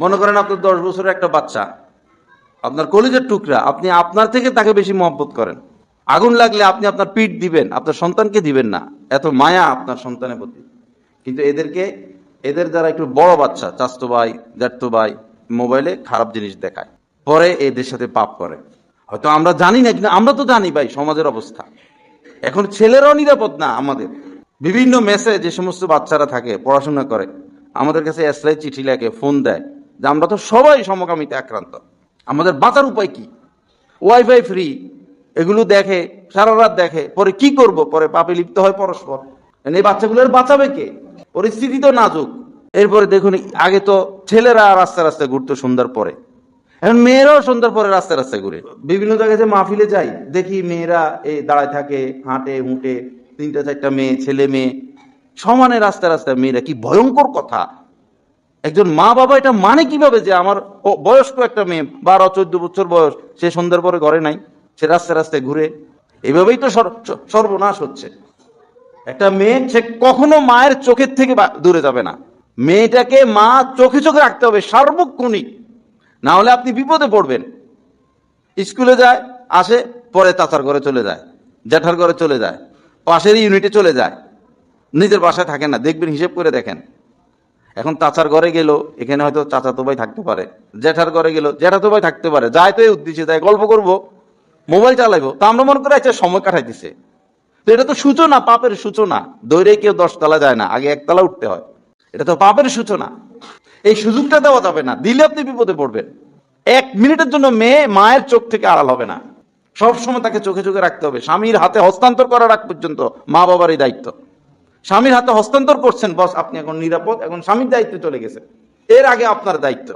মনে করেন আপনার 10 বছরের একটা বাচ্চা, আপনার কলিজার টুকরা, আপনি আপনার থেকে তাকে বেশি মহব্বত করেন। আগুন লাগলে আপনি আপনার পিঠ দিবেন, আপনার সন্তানকে দিবেন না, এত মায়া আপনার সন্তানের প্রতি। কিন্তু এদের দ্বারা একটু বড় বাচ্চা, চাচতো ভাই, জ্যাঠতো ভাই, মোবাইলে খারাপ জিনিস দেখায়, পরে এদের সাথে পাপ করে। হয়তো আমরা জানি না, কিন্তু আমরা তো জানি ভাই সমাজের অবস্থা। এখন ছেলেরাও নিরাপদ না আমাদের। বিভিন্ন মেসে যে সমস্ত বাচ্চারা থাকে, পড়াশোনা করে, আমাদের কাছে এসরাই চিঠি লেখে, ফোন দেয় যে আমরা তো সবাই সমকামিতে আক্রান্ত, আমাদের বাঁচার উপায় কি? ওয়াইফাই ফ্রি, এগুলো দেখে, সারা রাত দেখে, পরে কি করব? পরে পাপে লিপ্ত হয় পরস্পর। এই বাচ্চাগুলোর বাঁচাবে কে? পরিস্থিতি তো নাজুক। এরপরে দেখুন, আগে তো ছেলেরা রাস্তায় রাস্তায় ঘুরতো সন্ধ্যার পরে, এখন মেয়েরাও সন্ধ্যার পরে রাস্তায় রাস্তায় ঘুরে। বিভিন্ন জায়গায় যে মাহফিলে যাই, দেখি মেয়েরা এই দাঁড়ায় থাকে, হাঁটে হুঁটে, 3-4টা মেয়ে, ছেলে মেয়ে সমানে রাস্তায় রাস্তায় মেয়েরা। কি ভয়ঙ্কর কথা! একজন মা বাবা এটা মানে কিভাবে যে আমার বয়স্ক একটা মেয়ে, 12-14 বছর বয়স, সে সন্ধ্যার পরে ঘরে নাই, সে রাস্তায় রাস্তায় ঘুরে? এইভাবেই তো সর্বনাশ হচ্ছে। একটা মেয়ে, সে কখনো মায়ের চোখের থেকে দূরে যাবে না। মেয়েটাকে মা চোখে চোখে রাখতে হবে সার্বক্ষণিক, না হলে আপনি বিপদে পড়বেন। স্কুলে যায়, আসে, পরে চাচার ঘরে চলে যায়, জ্যাঠার ঘরে চলে যায়, পাশের ইউনিটে চলে যায়, নিজের বাসায় থাকে না। দেখবেন, হিসেব করে দেখেন। এখন চাচার ঘরে গেল, এখানে হয়তো চাচাতো ভাই থাকতে পারে, জ্যাঠার ঘরে গেল, জ্যাঠাতো ভাই থাকতে পারে, যায় তো এই উদ্দেশ্যে, যায় গল্প করব, মোবাইল চালাইবো, তা আমরা মনে করি আচ্ছা সময় কাটাইতেছে। তো এটা তো সূচনা, পাপের সূচনা। দৌড়ে কেউ 10 তলা যায় না, আগে 1 তলা উঠতে হয়। এটা তো পাপের সূচনা। এই সুযোগটা দেওয়া যাবে না, দিলে আপনি বিপদে পড়বেন। 1 মিনিটের জন্য মেয়ে মায়ের চোখ থেকে আড়াল হবে না, সবসময় তাকে চোখে চোখে রাখতে হবে। স্বামীর হাতে হস্তান্তর করার আগ পর্যন্ত মা বাবারই দায়িত্ব। স্বামীর হাতে হস্তান্তর করছেন, বস আপনি এখন নিরাপদ, এখন স্বামীর দায়িত্বে চলে গেছে, এর আগে আপনার দায়িত্ব।